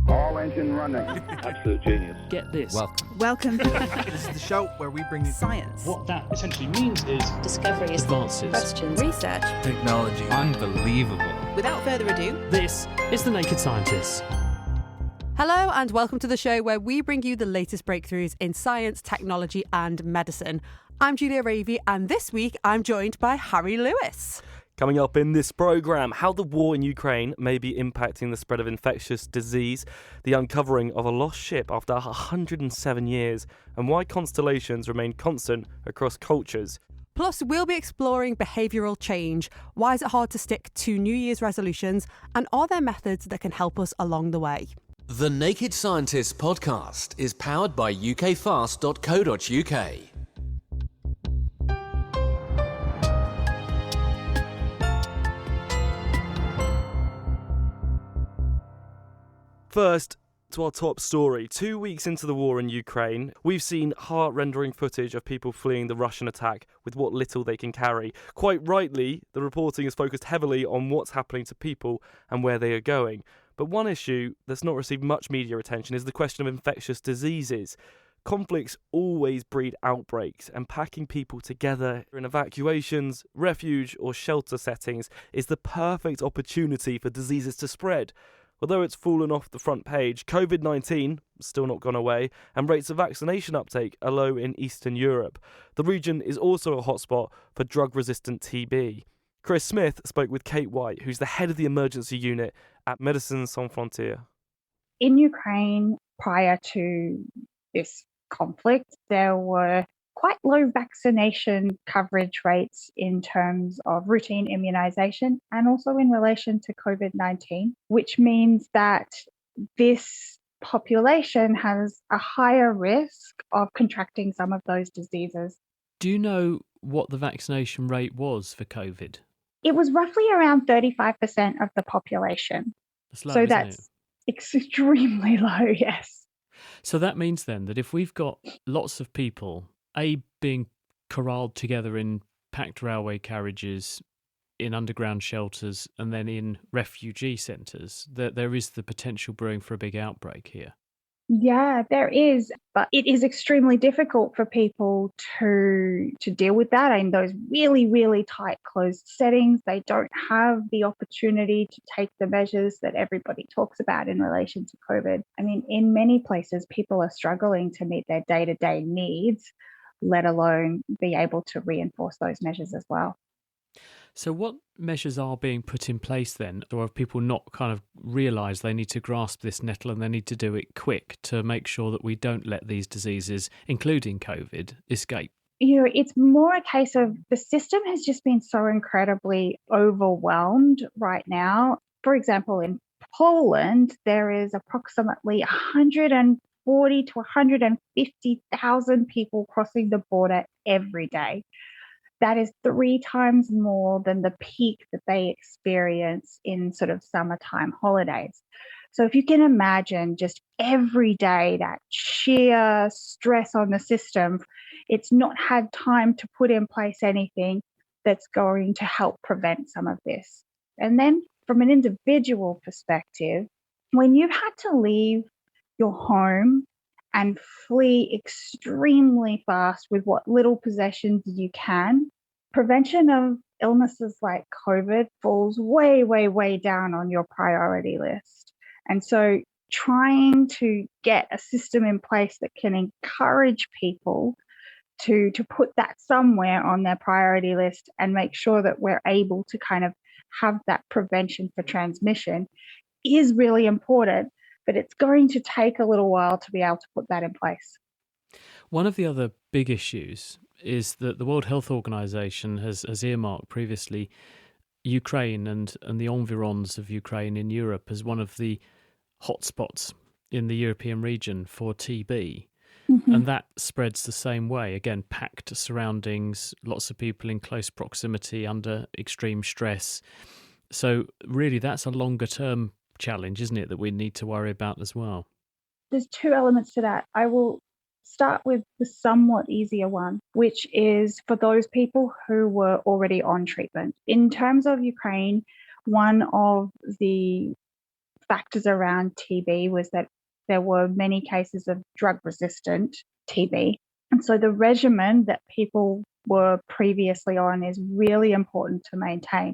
All engine running. Absolute genius. Get this. Welcome. This is the show where we bring you Science. What that essentially means is Discoveries, advances, questions, Research. technology. Unbelievable. Without further ado, This is The Naked Scientists. Hello and welcome to the show where we bring you the latest breakthroughs in science, technology and medicine. I'm Julia Ravey and this week I'm joined by Harry Lewis. Coming up in this programme, how the war in Ukraine may be impacting the spread of infectious disease, the uncovering of a lost ship after 107 years, and why constellations remain constant across cultures. Plus, we'll be exploring behavioural change. Why is it hard to stick to New Year's resolutions? And are there methods that can help us along the way? The Naked Scientists podcast is powered by ukfast.co.uk. First, to our top story. 2 weeks into the war in Ukraine, we've seen heart-rending footage of people fleeing the Russian attack with what little they can carry. Quite rightly, the reporting is focused heavily on what's happening to people and where they are going. But one issue that's not received much media attention is the question of infectious diseases. Conflicts always breed outbreaks, and packing people together in evacuations, refuge or shelter settings is the perfect opportunity for diseases to spread. Although it's fallen off the front page, COVID-19 has still not gone away, and rates of vaccination uptake are low in Eastern Europe. The region is also a hotspot for drug-resistant TB. Chris Smith spoke with Kate White, who's the head of the emergency unit at Médecins Sans Frontières. In Ukraine, prior to this conflict, there were quite low vaccination coverage rates in terms of routine immunization and also in relation to COVID-19, which means that this population has a higher risk of contracting some of those diseases. Do you know what the vaccination rate was for COVID? It was roughly around 35% of the population. That's low, So isn't that's extremely low, yes. So that means then that if we've got lots of people, being corralled together in packed railway carriages, in underground shelters, and then in refugee centres, that there is the potential brewing for a big outbreak here. Yeah, there is, but it is extremely difficult for people to deal with that in those really, really tight closed settings. They don't have the opportunity to take the measures that everybody talks about in relation to COVID. I mean, in many places, people are struggling to meet their day-to-day needs, let alone be able to reinforce those measures as well. So what measures are being put in place then? Or have people not kind of realised they need to grasp this nettle and they need to do it quick to make sure that we don't let these diseases, including COVID, escape? You know, it's more a case of the system has just been so incredibly overwhelmed right now. For example, in Poland, there is approximately 140 to 150,000 people crossing the border every day. That is 3 times more than the peak that they experience in sort of summertime holidays. So if you can imagine just every day that sheer stress on the system, it's not had time to put in place anything that's going to help prevent some of this. And then from an individual perspective, when you've had to leave your home and flee extremely fast with what little possessions you can, prevention of illnesses like COVID falls way, way, way down on your priority list. And so trying to get a system in place that can encourage people to put that somewhere on their priority list and make sure that we're able to kind of have that prevention for transmission is really important. But it's going to take a little while to be able to put that in place. One of the other big issues is that the World Health Organization has earmarked previously Ukraine and the environs of Ukraine in Europe as one of the hotspots in the European region for TB. Mm-hmm. And that spreads the same way. Again, packed surroundings, lots of people in close proximity under extreme stress. So really, that's a longer term challenge, isn't it, that we need to worry about as well? There's 2 elements to that. I will start with the somewhat easier one, which is for those people who were already on treatment. In terms of Ukraine, one of the factors around TB was that there were many cases of drug-resistant TB. And so the regimen that people were previously on is really important to maintain.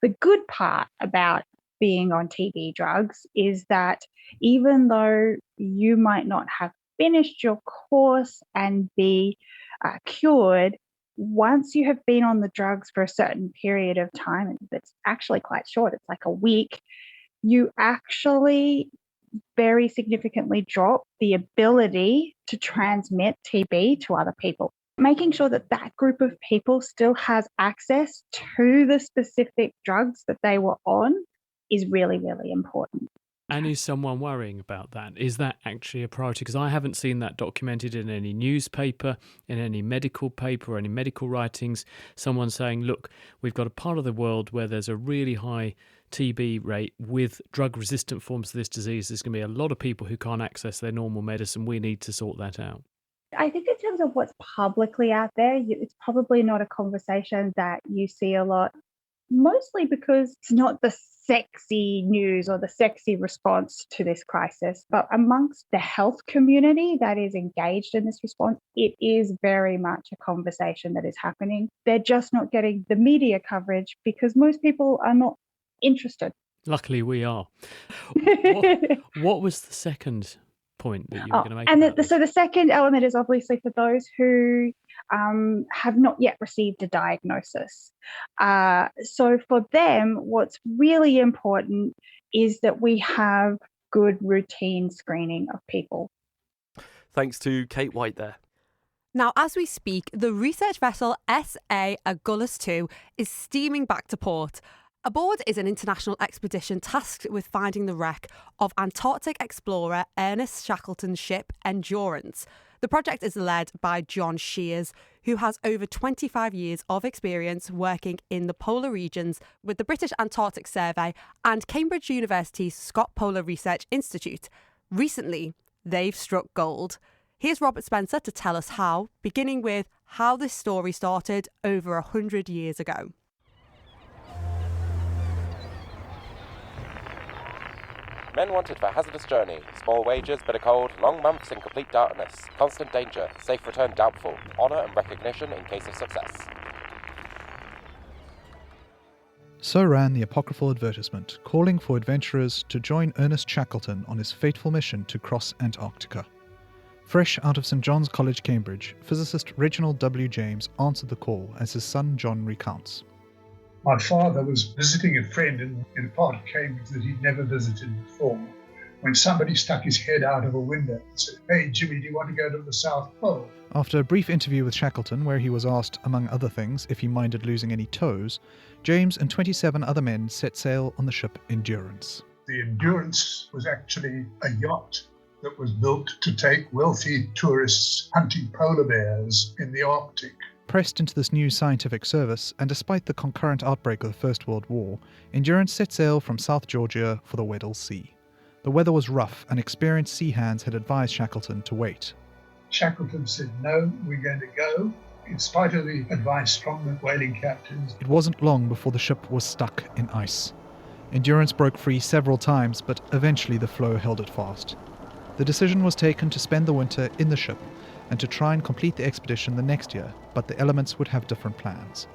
The good part about being on TB drugs is that even though you might not have finished your course and be cured, once you have been on the drugs for a certain period of time, and it's actually quite short, it's like a week, you actually very significantly drop the ability to transmit TB to other people. Making sure that that group of people still has access to the specific drugs that they were on is really, really important. And is someone worrying about that? Is that actually a priority? Because I haven't seen that documented in any newspaper, in any medical paper, or any medical writings. Someone saying, look, we've got a part of the world where there's a really high TB rate with drug-resistant forms of this disease. There's going to be a lot of people who can't access their normal medicine. We need to sort that out. I think in terms of what's publicly out there, it's probably not a conversation that you see a lot, mostly because it's not the sexy news or the sexy response to this crisis. But amongst the health community that is engaged in this response, it is very much a conversation that is happening. They're just not getting the media coverage because most people are not interested. Luckily, we are. What was the second point that you were going to make? And so the second element is obviously for those who have not yet received a diagnosis. So for them, what's really important is that we have good routine screening of people. Thanks to Kate White there. Now, as we speak, the research vessel SA Agulhas 2 is steaming back to port. Aboard is an international expedition tasked with finding the wreck of Antarctic explorer Ernest Shackleton's ship Endurance. The project is led by John Shears, who has over 25 years of experience working in the polar regions with the British Antarctic Survey and Cambridge University's Scott Polar Research Institute. Recently, they've struck gold. Here's Robert Spencer to tell us how, beginning with how this story started over 100 years ago. Men wanted for hazardous journey, small wages, bitter cold, long months in complete darkness, constant danger, safe return doubtful, honour and recognition in case of success. So ran the apocryphal advertisement, calling for adventurers to join Ernest Shackleton on his fateful mission to cross Antarctica. Fresh out of St John's College, Cambridge, physicist Reginald W. James answered the call as his son John recounts. My father was visiting a friend in a part of Cambridge that he'd never visited before, when somebody stuck his head out of a window and said, "Hey, Jimmy, do you want to go to the South Pole?" After a brief interview with Shackleton, where he was asked, among other things, if he minded losing any toes, James and 27 other men set sail on the ship Endurance. The Endurance was actually a yacht that was built to take wealthy tourists hunting polar bears in the Arctic. Pressed into this new scientific service, and despite the concurrent outbreak of the First World War, Endurance set sail from South Georgia for the Weddell Sea. The weather was rough, and experienced sea hands had advised Shackleton to wait. Shackleton said, "No, we're going to go," in spite of the advice from the whaling captains. It wasn't long before the ship was stuck in ice. Endurance broke free several times, but eventually the floe held it fast. The decision was taken to spend the winter in the ship and to try and complete the expedition the next year, but the elements would have different plans.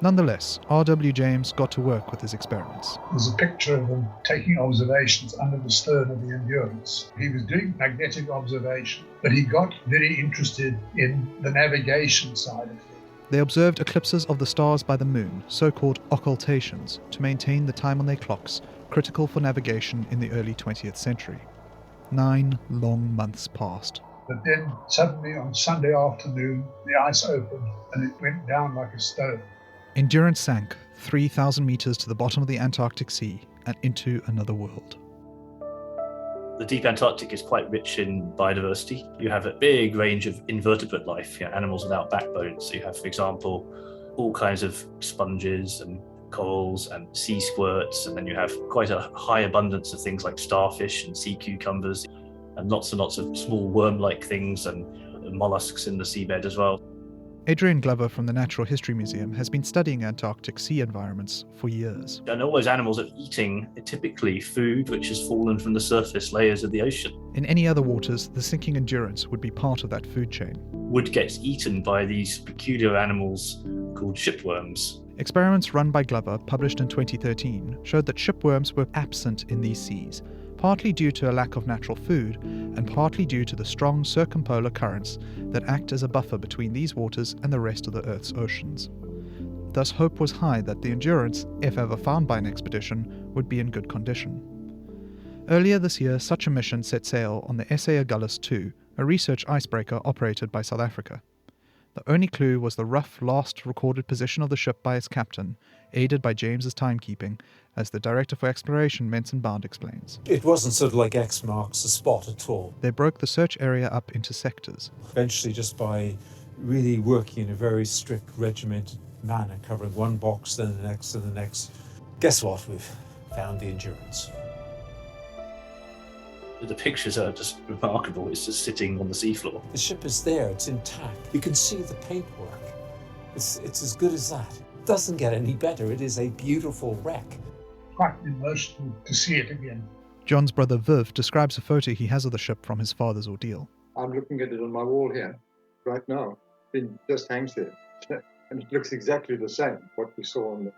Nonetheless, R.W. James got to work with his experiments. There's a picture of him taking observations under the stern of the Endurance. He was doing magnetic observation, but he got very interested in the navigation side of things. They observed eclipses of the stars by the moon, so-called occultations, to maintain the time on their clocks, critical for navigation in the early 20th century. 9 long months passed. But then suddenly on Sunday afternoon, the ice opened and it went down like a stone. Endurance sank 3,000 metres to the bottom of the Antarctic Sea and into another world. The deep Antarctic is quite rich in biodiversity. You have a big range of invertebrate life, animals without backbones. So you have, for example, all kinds of sponges and corals and sea squirts, and then you have quite a high abundance of things like starfish and sea cucumbers, and lots of small worm-like things and mollusks in the seabed as well. Adrian Glover from the Natural History Museum has been studying Antarctic sea environments for years. And all those animals are eating typically food which has fallen from the surface layers of the ocean. In any other waters, the sinking Endurance would be part of that food chain. Wood gets eaten by these peculiar animals called shipworms. Experiments run by Glover, published in 2013, showed that shipworms were absent in these seas, partly due to a lack of natural food, and partly due to the strong circumpolar currents that act as a buffer between these waters and the rest of the Earth's oceans. Thus, hope was high that the Endurance, if ever found by an expedition, would be in good condition. Earlier this year, such a mission set sail on the SA Agulhas II, a research icebreaker operated by South Africa. The only clue was the rough last recorded position of the ship by its captain, aided by James's timekeeping, as the Director for Exploration, Menson Bond, explains. It wasn't sort of like X marks the spot at all. They broke the search area up into sectors. Eventually, just by really working in a very strict, regimented manner, covering one box, then the next, and the next, guess what? We've found the Endurance. The pictures are just remarkable. It's just sitting on the seafloor. The ship is there, it's intact. You can see the paintwork. It's as good as that. It doesn't get any better. It is a beautiful wreck. Quite emotional to see it again. John's brother Viv describes a photo he has of the ship from his father's ordeal. I'm looking at it on my wall here, right now. It just hangs there. And it looks exactly the same, what we saw on the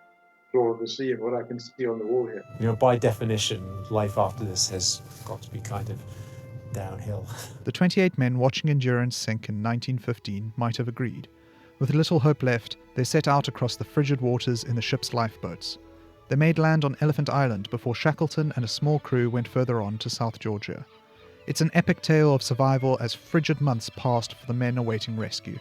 floor of the sea and what I can see on the wall here. You know, by definition, life after this has got to be kind of downhill. The 28 men watching Endurance sink in 1915 might have agreed. With little hope left, they set out across the frigid waters in the ship's lifeboats. They made land on Elephant Island before Shackleton and a small crew went further on to South Georgia. It's an epic tale of survival as frigid months passed for the men awaiting rescue.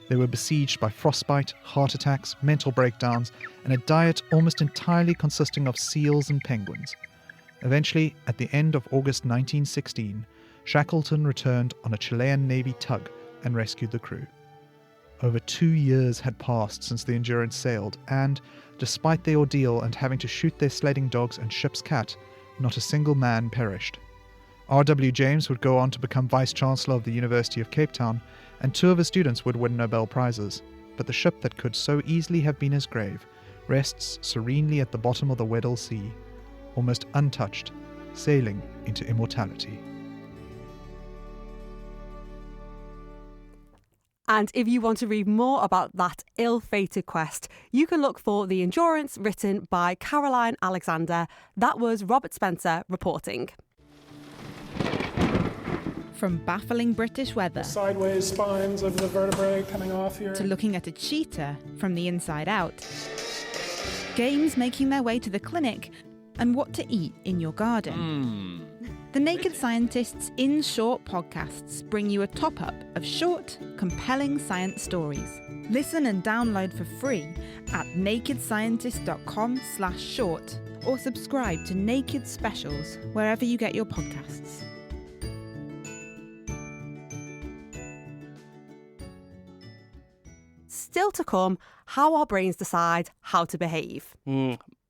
They were besieged by frostbite, heart attacks, mental breakdowns, and a diet almost entirely consisting of seals and penguins. Eventually, at the end of August 1916, Shackleton returned on a Chilean Navy tug and rescued the crew. Over 2 years had passed since the Endurance sailed, and, despite the ordeal and having to shoot their sledding dogs and ship's cat, not a single man perished. R.W. James would go on to become Vice-Chancellor of the University of Cape Town, and 2 of his students would win Nobel Prizes. But the ship that could so easily have been his grave rests serenely at the bottom of the Weddell Sea, almost untouched, sailing into immortality. And if you want to read more about that ill-fated quest, you can look for The Endurance, written by Caroline Alexander. That was Robert Spencer reporting. From baffling British weather, the sideways spines of the vertebrae coming off here, to looking at a cheetah from the inside out, games making their way to the clinic, and what to eat in your garden. The Naked Scientists in Short podcasts bring you a top-up of short, compelling science stories. Listen and download for free at nakedscientist.com/short or subscribe to Naked Specials wherever you get your podcasts. Still to come, how our brains decide how to behave.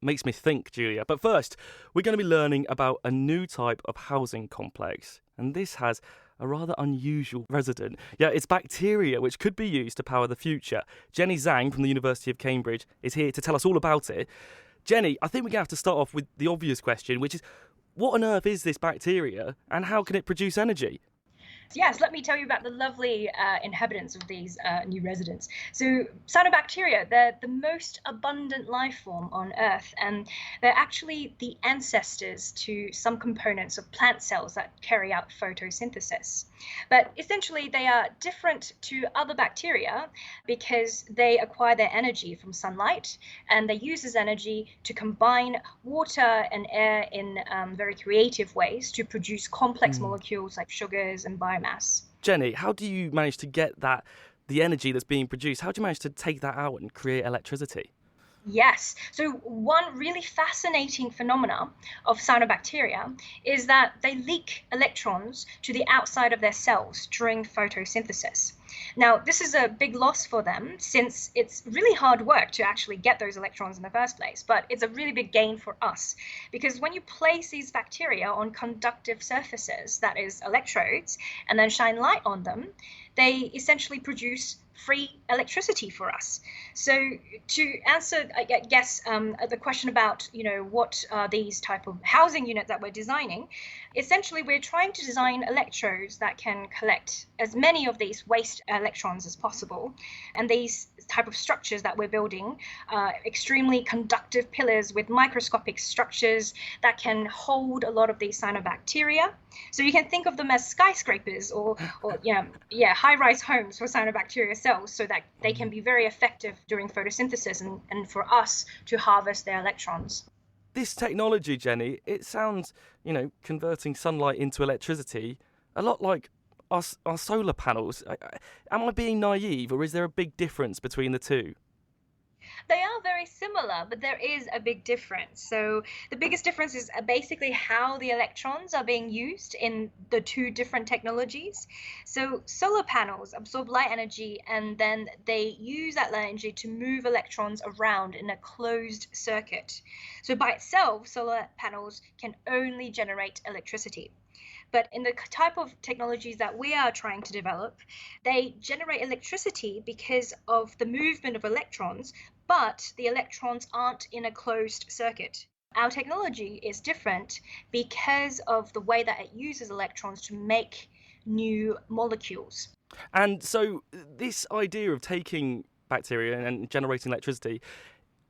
Makes me think, Julia. But first, we're going to be learning about a new type of housing complex. And this has a rather unusual resident. Yeah, it's bacteria, which could be used to power the future. Jenny Zhang from the University of Cambridge is here to tell us all about it. Jenny, I think we're going to have to start off with the obvious question, which is, what on earth is this bacteria and how can it produce energy? Yes, let me tell you about the lovely inhabitants of these new residents. So cyanobacteria, they're the most abundant life form on Earth, and they're actually the ancestors to some components of plant cells that carry out photosynthesis. But essentially, they are different to other bacteria because they acquire their energy from sunlight, and they use this energy to combine water and air in very creative ways to produce complex molecules like sugars and biomass. Jenny, how do you manage to get the energy that's being produced, how do you manage to take that out and create electricity? Yes. So one really fascinating phenomena of cyanobacteria is that they leak electrons to the outside of their cells during photosynthesis. Now, this is a big loss for them since it's really hard work to actually get those electrons in the first place, but it's a really big gain for us because when you place these bacteria on conductive surfaces, that is electrodes, and then shine light on them, they essentially produce free electricity for us. So to answer, I guess, the question about, what are these type of housing units that we're designing, essentially we're trying to design electrodes that can collect as many of these waste electrons as possible. And these type of structures that we're building are extremely conductive pillars with microscopic structures that can hold a lot of these cyanobacteria. So you can think of them as skyscrapers or high-rise homes for cyanobacteria cells, so that they can be very effective during photosynthesis and for us to harvest their electrons. This technology, Jenny, it sounds, converting sunlight into electricity a lot like our solar panels. Am I being naive, or is there a big difference between the two? They are very similar, but there is a big difference. So the biggest difference is basically how the electrons are being used in the two different technologies. So solar panels absorb light energy, and then they use that light energy to move electrons around in a closed circuit. So by itself, solar panels can only generate electricity. But in the type of technologies that we are trying to develop, they generate electricity because of the movement of electrons, but the electrons aren't in a closed circuit. Our technology is different because of the way that it uses electrons to make new molecules. And so this idea of taking bacteria and generating electricity,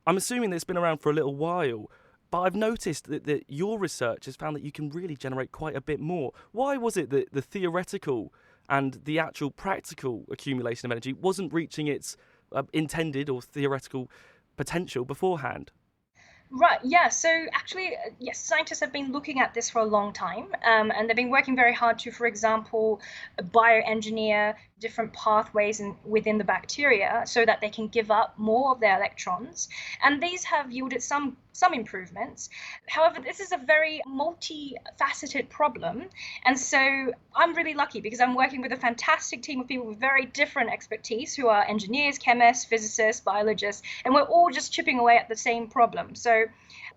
I'm assuming that it's been around for a little while. But I've noticed that your research has found that you can really generate quite a bit more. Why was it that the theoretical and the actual practical accumulation of energy wasn't reaching its intended or theoretical potential beforehand? Right, yeah. So actually, yes, scientists have been looking at this for a long time, and they've been working very hard to, for example, bioengineer different pathways within the bacteria so that they can give up more of their electrons. And these have yielded some improvements. However, this is a very multifaceted problem. And so I'm really lucky because I'm working with a fantastic team of people with very different expertise who are engineers, chemists, physicists, biologists, and we're all just chipping away at the same problem. So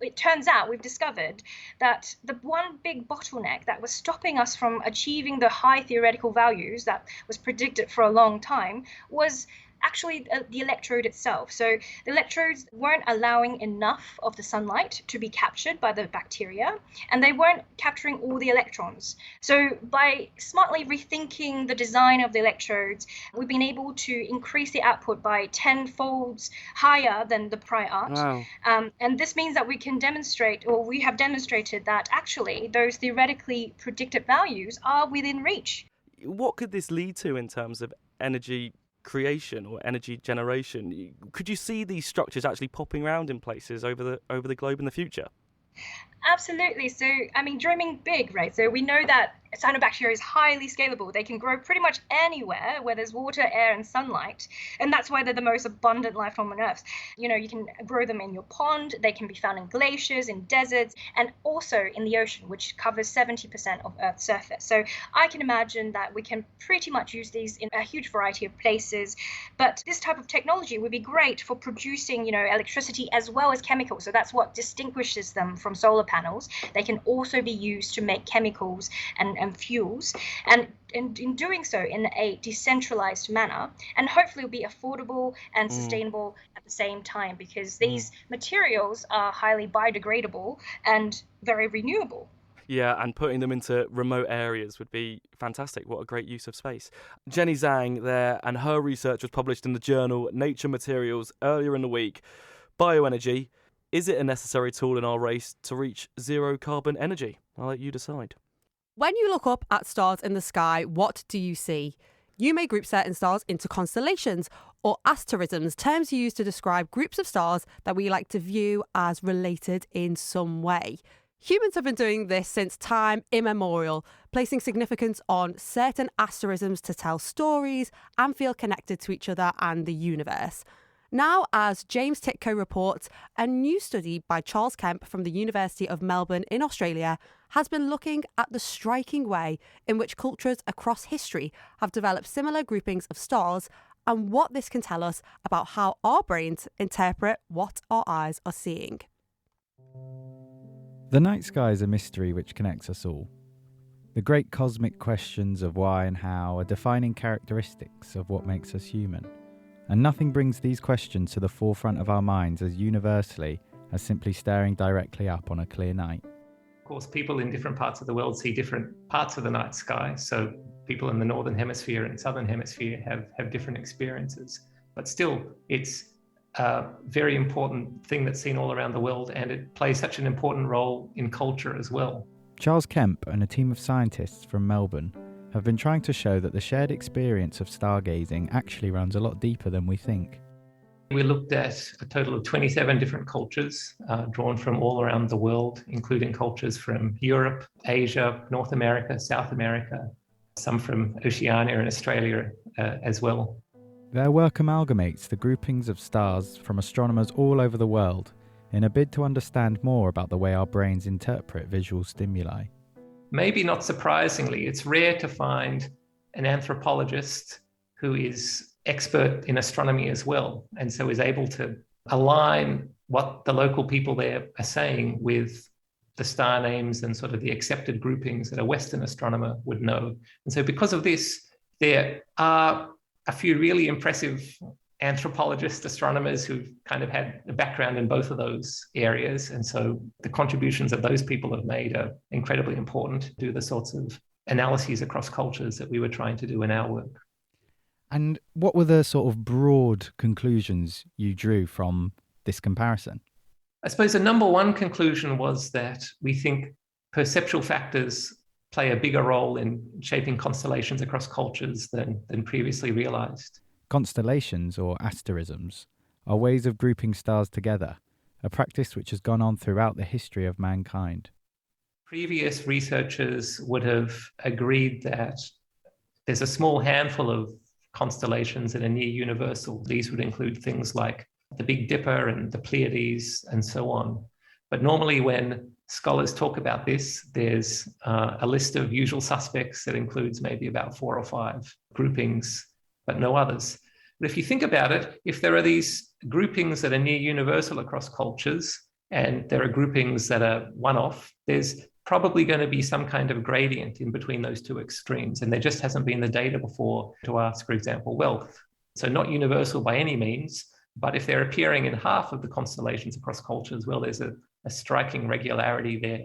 it turns out we've discovered that the one big bottleneck that was stopping us from achieving the high theoretical values that was predicted for a long time was actually the electrode itself. So the electrodes weren't allowing enough of the sunlight to be captured by the bacteria, and they weren't capturing all the electrons. So by smartly rethinking the design of the electrodes, we've been able to increase the output by 10-folds higher than the prior art. Wow. And this means that we have demonstrated that actually those theoretically predicted values are within reach. What could this lead to in terms of energy creation or energy generation? Could you see these structures actually popping around in places over the globe in the future? Absolutely. So, dreaming big, right? So we know that cyanobacteria is highly scalable. They can grow pretty much anywhere where there's water, air, and sunlight. And that's why they're the most abundant life form on Earth. You can grow them in your pond. They can be found in glaciers, in deserts, and also in the ocean, which covers 70% of Earth's surface. So I can imagine that we can pretty much use these in a huge variety of places. But this type of technology would be great for producing, electricity as well as chemicals. So that's what distinguishes them from solar panels. They can also be used to make chemicals and fuels, and in doing so in a decentralized manner, and hopefully will be affordable and sustainable at the same time, because these materials are highly biodegradable and very renewable. Yeah, and putting them into remote areas would be fantastic. What a great use of space. Jenny Zhang there, and her research was published in the journal Nature Materials earlier in the week. Bioenergy, is it a necessary tool in our race to reach zero carbon energy? I'll let you decide. When you look up at stars in the sky, what do you see? You may group certain stars into constellations or asterisms, terms used to describe groups of stars that we like to view as related in some way. Humans have been doing this since time immemorial, placing significance on certain asterisms to tell stories and feel connected to each other and the universe. Now, as James Titko reports, a new study by Charles Kemp from the University of Melbourne in Australia has been looking at the striking way in which cultures across history have developed similar groupings of stars and what this can tell us about how our brains interpret what our eyes are seeing. The night sky is a mystery which connects us all. The great cosmic questions of why and how are defining characteristics of what makes us human. And nothing brings these questions to the forefront of our minds as universally as simply staring directly up on a clear night. Of course, people in different parts of the world see different parts of the night sky. So people in the Northern Hemisphere and Southern Hemisphere have different experiences. But still, it's a very important thing that's seen all around the world, and it plays such an important role in culture as well. Charles Kemp and a team of scientists from Melbourne have been trying to show that the shared experience of stargazing actually runs a lot deeper than we think. We looked at a total of 27 different cultures drawn from all around the world, including cultures from Europe, Asia, North America, South America, some from Oceania and Australia as well. Their work amalgamates the groupings of stars from astronomers all over the world in a bid to understand more about the way our brains interpret visual stimuli. Maybe not surprisingly, it's rare to find an anthropologist who is expert in astronomy as well, and so is able to align what the local people there are saying with the star names and sort of the accepted groupings that a Western astronomer would know. And so because of this, there are a few really impressive anthropologist astronomers who've kind of had a background in both of those areas. And so the contributions that those people have made are incredibly important to do the sorts of analyses across cultures that we were trying to do in our work. And what were the sort of broad conclusions you drew from this comparison? I suppose the number one conclusion was that we think perceptual factors play a bigger role in shaping constellations across cultures than previously realized. Constellations, or asterisms, are ways of grouping stars together, a practice which has gone on throughout the history of mankind. Previous researchers would have agreed that there's a small handful of constellations that are near universal. These would include things like the Big Dipper and the Pleiades and so on. But normally when scholars talk about this, there's a list of usual suspects that includes maybe about 4 or 5 groupings, but no others. But if you think about it, if there are these groupings that are near universal across cultures, and there are groupings that are one-off, there's probably going to be some kind of gradient in between those two extremes. And there just hasn't been the data before to ask, for example, well, so not universal by any means, but if they're appearing in half of the constellations across cultures, well, there's a striking regularity there.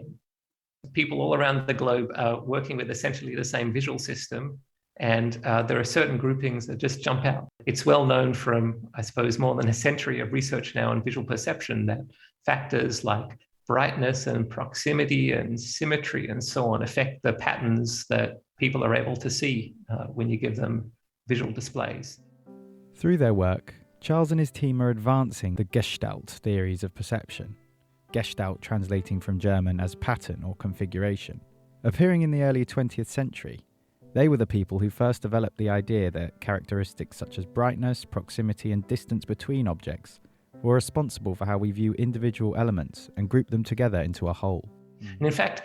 People all around the globe are working with essentially the same visual system, and there are certain groupings that just jump out. It's well known from, I suppose, more than a century of research now in visual perception that factors like brightness and proximity and symmetry and so on affect the patterns that people are able to see when you give them visual displays. Through their work, Charles and his team are advancing the Gestalt theories of perception, Gestalt translating from German as pattern or configuration. Appearing in the early 20th century, they were the people who first developed the idea that characteristics such as brightness, proximity, and distance between objects were responsible for how we view individual elements and group them together into a whole. And in fact,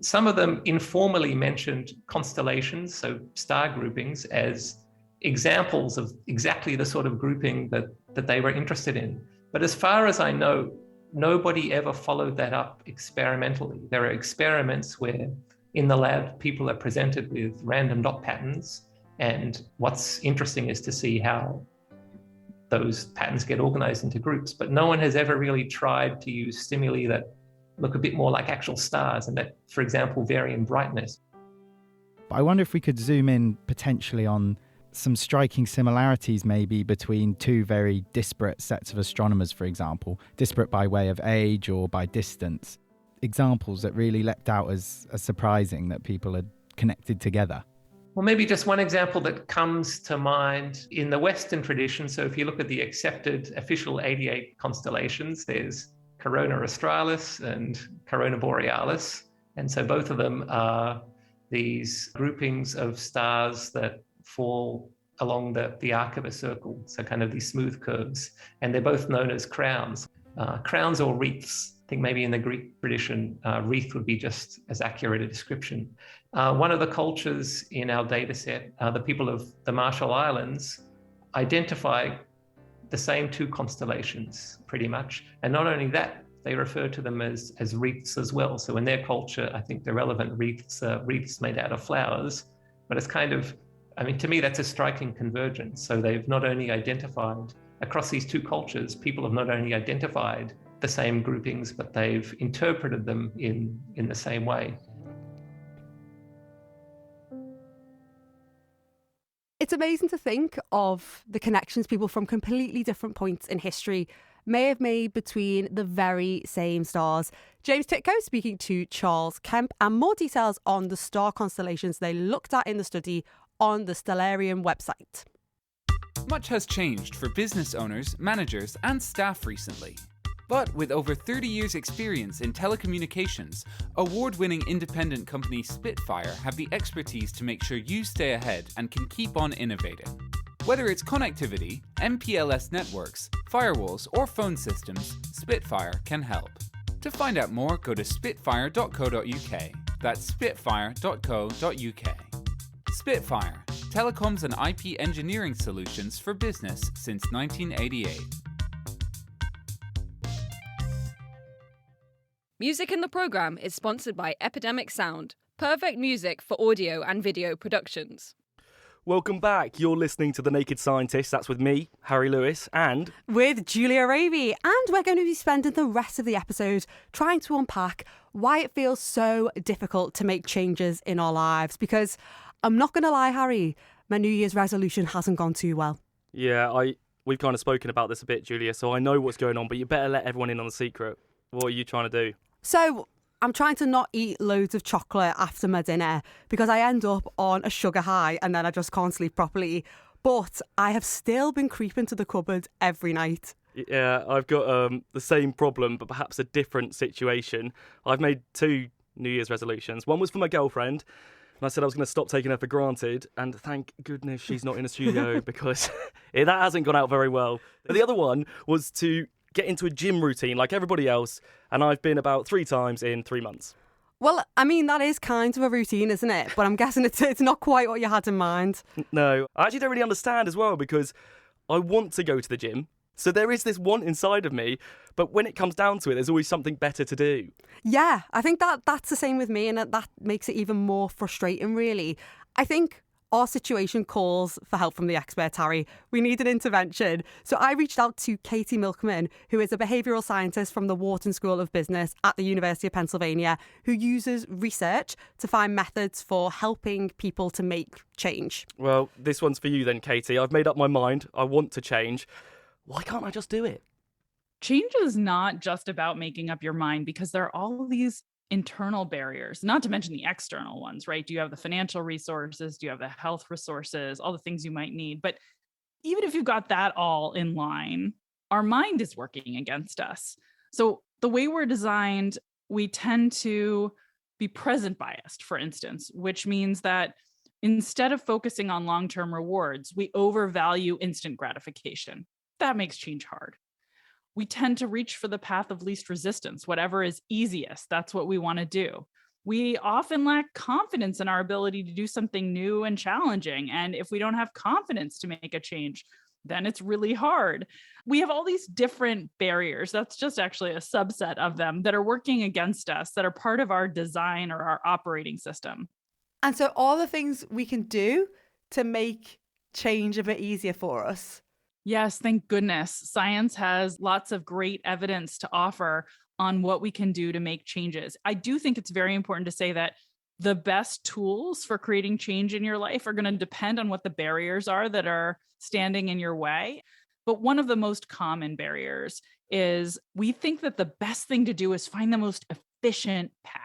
some of them informally mentioned constellations, so star groupings, as examples of exactly the sort of grouping that they were interested in. But as far as I know, nobody ever followed that up experimentally. There are experiments where in the lab, people are presented with random dot patterns. And what's interesting is to see how those patterns get organized into groups. But no one has ever really tried to use stimuli that look a bit more like actual stars and that, for example, vary in brightness. But I wonder if we could zoom in potentially on some striking similarities maybe between two very disparate sets of astronomers, for example, disparate by way of age or by distance. Examples that really leapt out as surprising that people had connected together. Well, maybe just one example that comes to mind in the Western tradition. So if you look at the accepted official 88 constellations, there's Corona Australis and Corona Borealis. And so both of them are these groupings of stars that fall along the arc of a circle, so kind of these smooth curves. And they're both known as crowns. Crowns or wreaths. I think maybe in the Greek tradition, wreath would be just as accurate a description. One of the cultures in our data set, the people of the Marshall Islands, identify the same 2 constellations pretty much. And not only that, they refer to them as wreaths as well. So in their culture, I think the relevant wreaths are wreaths made out of flowers, but it's kind of I mean, to me, that's a striking convergence. So they've not only identified, across these two cultures, people have not only identified the same groupings, but they've interpreted them in the same way. It's amazing to think of the connections people from completely different points in history may have made between the very same stars. James Titko speaking to Charles Kemp, and more details on the star constellations they looked at in the study on the Stellarium website. Much has changed for business owners, managers, and staff recently. But with over 30 years' experience in telecommunications, award-winning independent company Spitfire have the expertise to make sure you stay ahead and can keep on innovating. Whether it's connectivity, MPLS networks, firewalls, or phone systems, Spitfire can help. To find out more, go to spitfire.co.uk. That's spitfire.co.uk. Spitfire, telecoms and IP engineering solutions for business since 1988. Music in the programme is sponsored by Epidemic Sound, perfect music for audio and video productions. Welcome back. You're listening to The Naked Scientist. That's with me, Harry Lewis, and with Julia Raby. And we're going to be spending the rest of the episode trying to unpack why it feels so difficult to make changes in our lives. Because I'm not going to lie, Harry, my New Year's resolution hasn't gone too well. Yeah, we've kind of spoken about this a bit, Julia, so I know what's going on, but you better let everyone in on the secret. What are you trying to do? So I'm trying to not eat loads of chocolate after my dinner because I end up on a sugar high and then I just can't sleep properly. But I have still been creeping to the cupboard every night. Yeah, I've got the same problem, but perhaps a different situation. I've made 2 New Year's resolutions. One was for my girlfriend, and I said I was going to stop taking her for granted, and thank goodness she's not in a studio because that hasn't gone out very well. The other one was to get into a gym routine like everybody else, and I've been about 3 times in 3 months. Well, I mean, that is kind of a routine, isn't it? But I'm guessing it's not quite what you had in mind. No, I actually don't really understand as well, because I want to go to the gym, so there is this want inside of me, but when it comes down to it, there's always something better to do. Yeah, I think that's the same with me, and that makes it even more frustrating, really. I think our situation calls for help from the expert, Harry. We need an intervention. So I reached out to Katie Milkman, who is a behavioural scientist from the Wharton School of Business at the University of Pennsylvania, who uses research to find methods for helping people to make change. Well, this one's for you then, Katie. I've made up my mind. I want to change. Why can't I just do it? Change is not just about making up your mind, because there are all these internal barriers, not to mention the external ones, right? Do you have the financial resources? Do you have the health resources? All the things you might need. But even if you've got that all in line, our mind is working against us. So the way we're designed, we tend to be present biased, for instance, which means that instead of focusing on long-term rewards, we overvalue instant gratification. That makes change hard. We tend to reach for the path of least resistance, whatever is easiest. That's what we want to do. We often lack confidence in our ability to do something new and challenging. And if we don't have confidence to make a change, then it's really hard. We have all these different barriers. That's just actually a subset of them that are working against us, that are part of our design or our operating system. And so all the things we can do to make change a bit easier for us. Yes, thank goodness. Science has lots of great evidence to offer on what we can do to make changes. I do think it's very important to say that the best tools for creating change in your life are going to depend on what the barriers are that are standing in your way. But one of the most common barriers is we think that the best thing to do is find the most efficient path.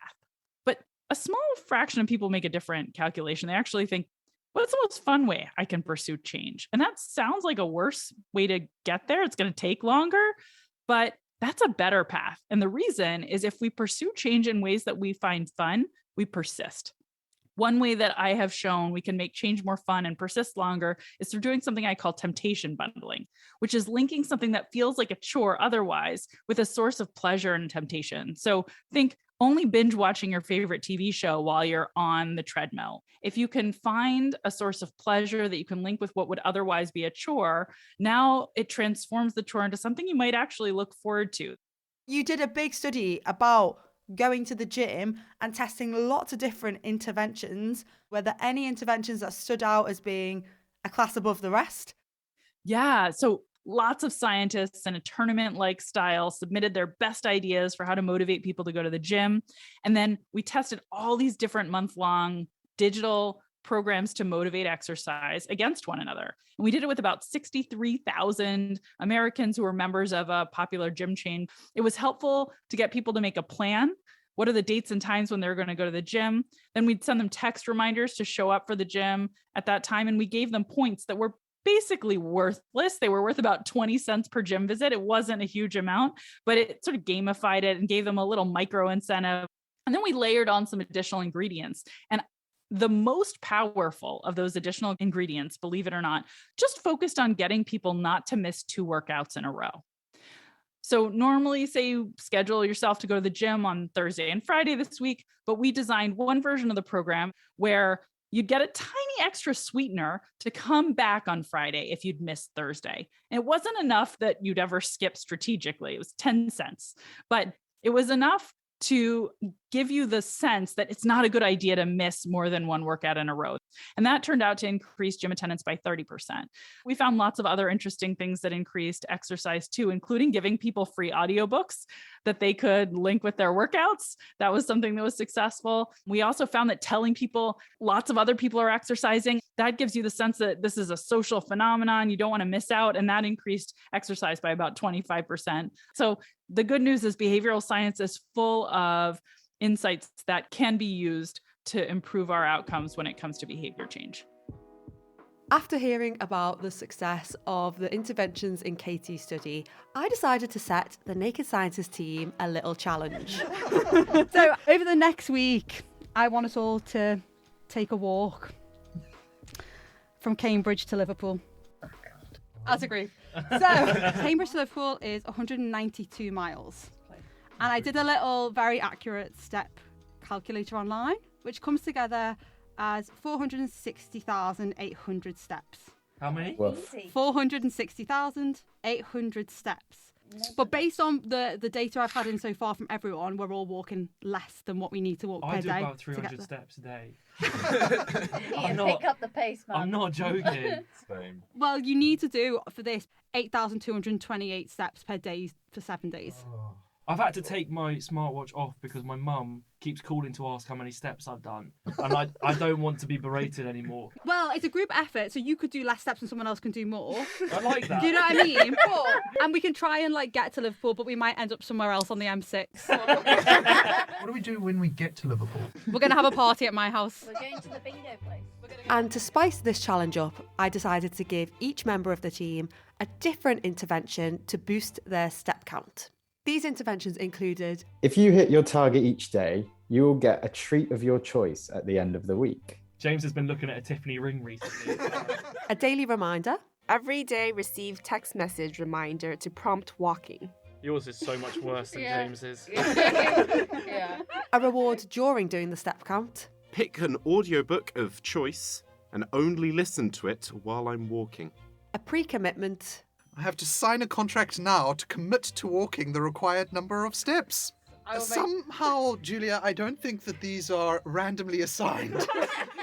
But a small fraction of people make a different calculation. They actually think, what's the most fun way I can pursue change? And that sounds like a worse way to get there. It's going to take longer, but that's a better path. And the reason is if we pursue change in ways that we find fun, we persist. One way that I have shown we can make change more fun and persist longer is through doing something I call temptation bundling, which is linking something that feels like a chore otherwise with a source of pleasure and temptation. So think only binge watching your favorite TV show while you're on the treadmill. If you can find a source of pleasure that you can link with what would otherwise be a chore, now it transforms the chore into something you might actually look forward to. You did a big study about going to the gym and testing lots of different interventions. Were there any interventions that stood out as being a class above the rest? Yeah. So lots of scientists in a tournament-like style submitted their best ideas for how to motivate people to go to the gym. And then we tested all these different month-long digital programs to motivate exercise against one another. And we did it with about 63,000 Americans who were members of a popular gym chain. It was helpful to get people to make a plan. What are the dates and times when they're going to go to the gym? Then we'd send them text reminders to show up for the gym at that time. And we gave them points that were basically worthless. They were worth about 20 cents per gym visit. It wasn't a huge amount, but it sort of gamified it and gave them a little micro incentive. And then we layered on some additional ingredients. And the most powerful of those additional ingredients, believe it or not, just focused on getting people not to miss 2 workouts in a row. So normally, say you schedule yourself to go to the gym on Thursday and Friday this week, but we designed one version of the program where you'd get a tiny extra sweetener to come back on Friday if you'd missed Thursday. And it wasn't enough that you'd ever skip strategically. It was 10 cents, but it was enough to give you the sense that it's not a good idea to miss more than one workout in a row. And that turned out to increase gym attendance by 30%. We found lots of other interesting things that increased exercise too, including giving people free audiobooks that they could link with their workouts. That was something that was successful. We also found that telling people lots of other people are exercising, that gives you the sense that this is a social phenomenon. You don't want to miss out. And that increased exercise by about 25%. So the good news is behavioral science is full of insights that can be used to improve our outcomes when it comes to behavior change. After hearing about the success of the interventions in Katie's study, I decided to set the Naked Scientist team a little challenge. So over the next week, I want us all to take a walk from Cambridge to Liverpool. As a group. So Cambridge to Liverpool is 192 miles. And I did a little very accurate step calculator online, which comes together as 460,800 steps. How many? 460,800 steps. But based on the data I've had in so far from everyone, we're all walking less than what we need to walk per day. I do about 300 steps a day. Pick up the pace, man. I'm not joking. Same. Well, you need to do for this 8,228 steps per day for 7 days. Oh. I've had to take my smartwatch off because my mum keeps calling to ask how many steps I've done. And I don't want to be berated anymore. Well, it's a group effort, so you could do less steps and someone else can do more. I like that. Do you know what I mean? And we can try and get to Liverpool, but we might end up somewhere else on the M6. What do we do when we get to Liverpool? We're going to have a party at my house. We're going to the bingo place. And to spice this challenge up, I decided to give each member of the team a different intervention to boost their step count. These interventions included: if you hit your target each day, you will get a treat of your choice at the end of the week. James has been looking at a Tiffany ring recently. a daily reminder. Every day receive text message reminder to prompt walking. Yours is so much worse than James's. Yeah. A reward during doing the step count. Pick an audiobook of choice and only listen to it while I'm walking. A pre-commitment. I have to sign a contract now to commit to walking the required number of steps. Somehow, Julia, I don't think that these are randomly assigned.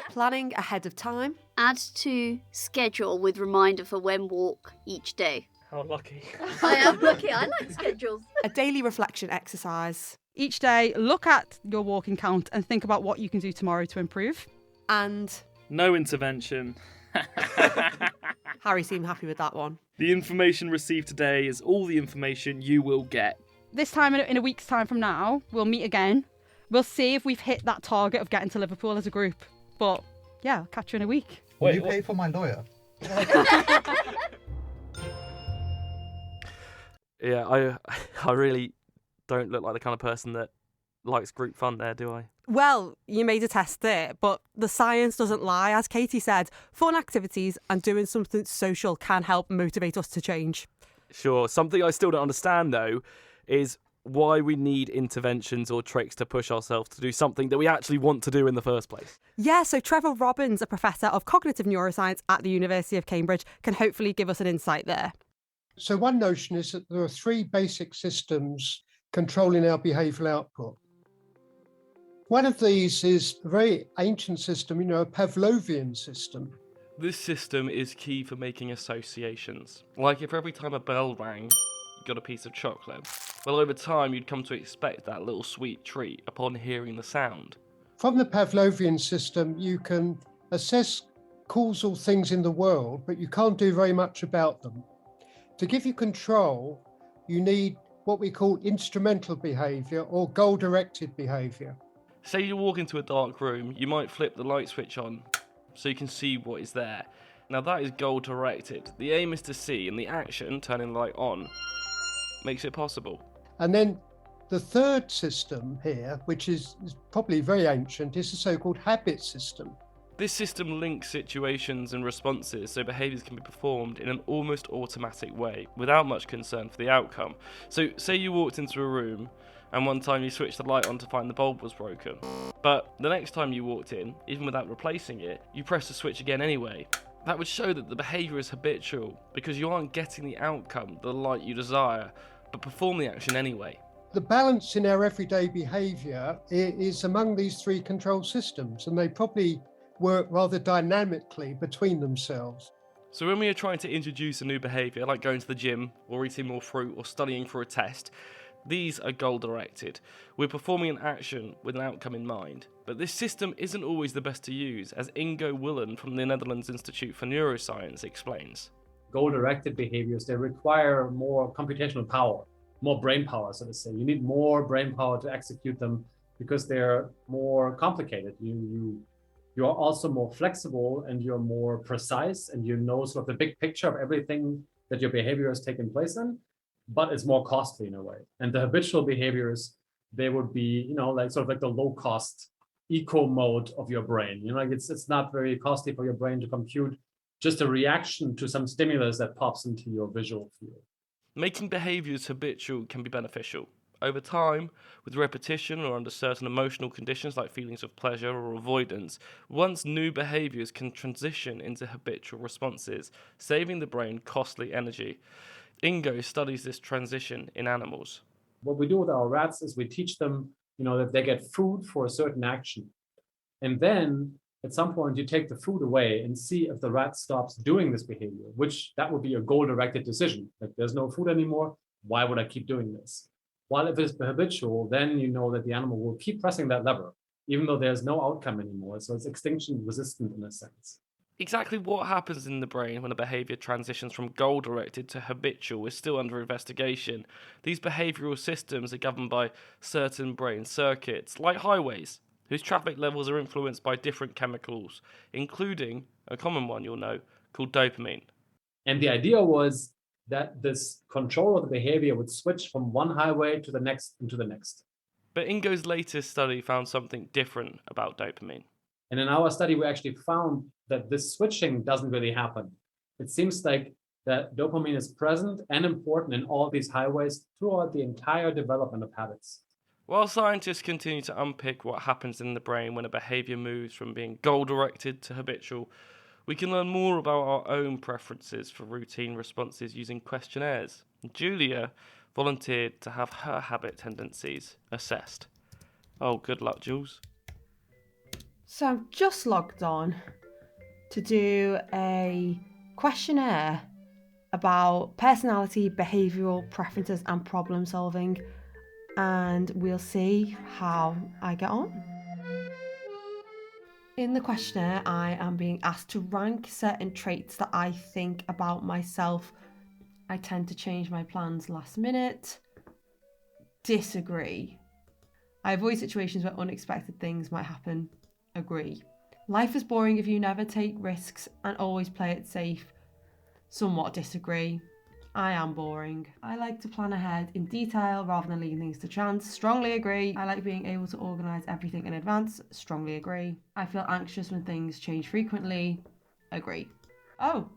Planning ahead of time. Add to schedule with reminder for when walk each day. How lucky. I am lucky. I like schedules. A daily reflection exercise. Each day, look at your walking count and think about what you can do tomorrow to improve. And no intervention. Harry seemed happy with that one. The information received today is all the information you will get. This time in a week's time from now, we'll meet again. We'll see if we've hit that target of getting to Liverpool as a group. But yeah, I'll catch you in a week. Will you pay for my lawyer? Yeah, I really don't look like the kind of person that likes group fun there, do I? Well, you made a test there, but the science doesn't lie. As Katie said, fun activities and doing something social can help motivate us to change. Sure. Something I still don't understand, though, is why we need interventions or tricks to push ourselves to do something that we actually want to do in the first place. Yeah, so Trevor Robbins, a professor of cognitive neuroscience at the University of Cambridge, can hopefully give us an insight there. So one notion is that there are 3 basic systems controlling our behavioural output. One of these is a very ancient system, a Pavlovian system. This system is key for making associations. Like if every time a bell rang, you got a piece of chocolate. Well, over time, you'd come to expect that little sweet treat upon hearing the sound. From the Pavlovian system, you can assess causal things in the world, but you can't do very much about them. To give you control, you need what we call instrumental behaviour or goal-directed behaviour. Say you walk into a dark room, you might flip the light switch on so you can see what is there. Now that is goal-directed. The aim is to see, and the action, turning the light on, makes it possible. And then the third system here, which is probably very ancient, is the so-called habit system. This system links situations and responses so behaviours can be performed in an almost automatic way, without much concern for the outcome. So say you walked into a room, and one time you switched the light on to find the bulb was broken. But the next time you walked in, even without replacing it, you pressed the switch again anyway. That would show that the behaviour is habitual, because you aren't getting the outcome, the light you desire, but perform the action anyway. The balance in our everyday behaviour is among these three control systems, and they probably work rather dynamically between themselves. So when we are trying to introduce a new behaviour, like going to the gym, or eating more fruit, or studying for a test, these are goal-directed. We're performing an action with an outcome in mind. But this system isn't always the best to use, as Ingo Willen from the Netherlands Institute for Neuroscience explains. Goal-directed behaviors, they require more computational power, more brain power, so to say. You need more brain power to execute them because they're more complicated. You're also more flexible and you're more precise and you know sort of the big picture of everything that your behavior has taken place in, but it's more costly in a way. And the habitual behaviors, they would be, like sort of like the low cost eco mode of your brain. Like it's not very costly for your brain to compute just a reaction to some stimulus that pops into your visual field. Making behaviours habitual can be beneficial. Over time, with repetition or under certain emotional conditions like feelings of pleasure or avoidance, once new behaviours can transition into habitual responses, saving the brain costly energy. Ingo studies this transition in animals. What we do with our rats is we teach them, that they get food for a certain action. And then at some point you take the food away and see if the rat stops doing this behavior, which that would be a goal-directed decision. Like there's no food anymore, why would I keep doing this? While if it's habitual, then you know that the animal will keep pressing that lever, even though there's no outcome anymore. So it's extinction resistant in a sense. Exactly what happens in the brain when a behaviour transitions from goal-directed to habitual is still under investigation. These behavioural systems are governed by certain brain circuits, like highways, whose traffic levels are influenced by different chemicals, including a common one you'll know, called dopamine. And the idea was that this control of the behavior would switch from one highway to the next and to the next. But Ingo's latest study found something different about dopamine. And in our study, we actually found that this switching doesn't really happen. It seems like that dopamine is present and important in all these highways throughout the entire development of habits. While scientists continue to unpick what happens in the brain when a behaviour moves from being goal-directed to habitual, we can learn more about our own preferences for routine responses using questionnaires. Julia volunteered to have her habit tendencies assessed. Oh, good luck, Jules. So I've just logged on to do a questionnaire about personality, behavioural preferences and problem solving, and we'll see how I get on. In the questionnaire, I am being asked to rank certain traits that I think about myself. I tend to change my plans last minute. Disagree. I avoid situations where unexpected things might happen. Agree. Life is boring if you never take risks and always play it safe. Somewhat disagree. I am boring. I like to plan ahead in detail rather than leaving things to chance. Strongly agree. I like being able to organise everything in advance. Strongly agree. I feel anxious when things change frequently. Agree. Oh,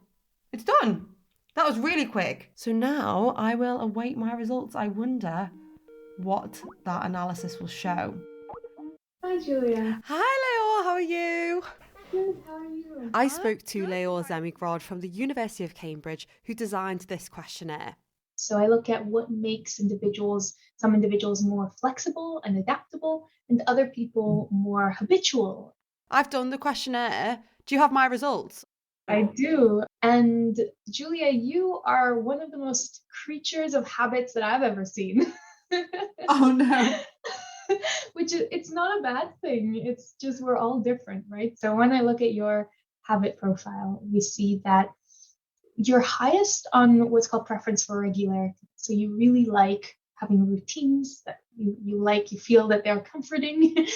it's done. That was really quick. So now I will await my results. I wonder what that analysis will show. Hi, Julia. Hi, Leor. How are you? Good, how are you? I spoke to Leor Zemigrod from the University of Cambridge, who designed this questionnaire. So I look at what makes some individuals more flexible and adaptable, and other people more habitual. I've done the questionnaire. Do you have my results? I do. And Julia, you are one of the most creatures of habits that I've ever seen. Oh no. Which it's not a bad thing. It's just we're all different, right? So when I look at your habit profile, we see that you're highest on what's called preference for regularity. So you really like having routines that you feel that they're comforting.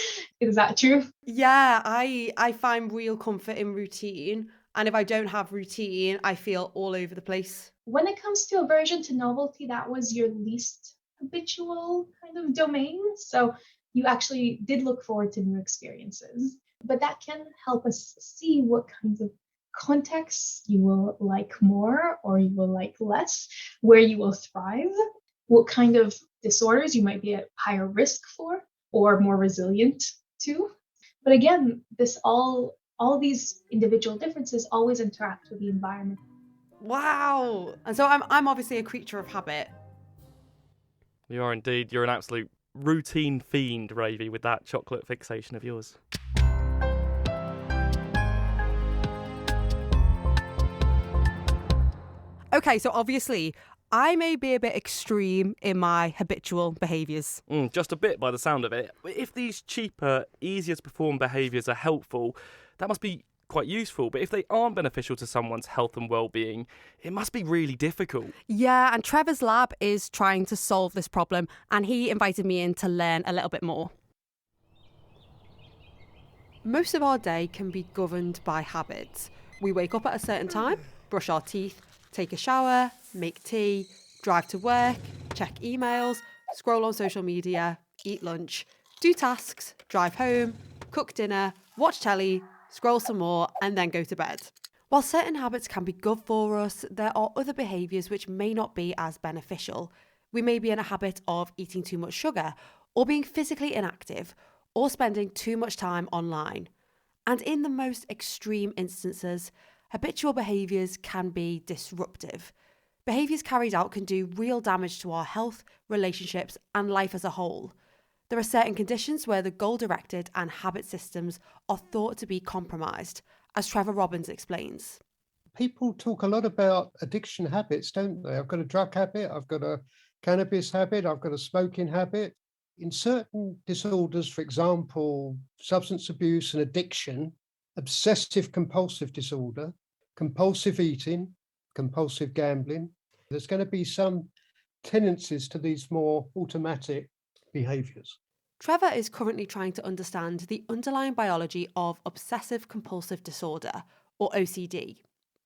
Is that true? Yeah, I find real comfort in routine. And if I don't have routine, I feel all over the place. When it comes to aversion to novelty, that was your least habitual kind of domain. So you actually did look forward to new experiences. But that can help us see what kinds of contexts you will like more or you will like less, where you will thrive, what kind of disorders you might be at higher risk for or more resilient to. But again, all these individual differences always interact with the environment. Wow. And so I'm obviously a creature of habit. You are indeed. You're an absolute routine fiend, Ravy, with that chocolate fixation of yours. Okay, so obviously I may be a bit extreme in my habitual behaviours. Just a bit by the sound of it. If these cheaper, easier to perform behaviours are helpful, that must be quite useful. But if they aren't beneficial to someone's health and well-being, it must be really difficult. Yeah, and Trevor's lab is trying to solve this problem, and he invited me in to learn a little bit more. Most of our day can be governed by habits. We wake up at a certain time, brush our teeth, take a shower, make tea, drive to work, check emails, scroll on social media, eat lunch, do tasks, drive home, cook dinner, watch telly, scroll some more, and then go to bed. While certain habits can be good for us, there are other behaviours which may not be as beneficial. We may be in a habit of eating too much sugar, or being physically inactive, or spending too much time online. And in the most extreme instances, habitual behaviours can be disruptive. Behaviours carried out can do real damage to our health, relationships, and life as a whole. There are certain conditions where the goal-directed and habit systems are thought to be compromised, as Trevor Robbins explains. People talk a lot about addiction habits, don't they? I've got a drug habit, I've got a cannabis habit, I've got a smoking habit. In certain disorders, for example, substance abuse and addiction, obsessive compulsive disorder, compulsive eating, compulsive gambling, there's going to be some tendencies to these more automatic behaviours. Trevor is currently trying to understand the underlying biology of obsessive compulsive disorder, or OCD.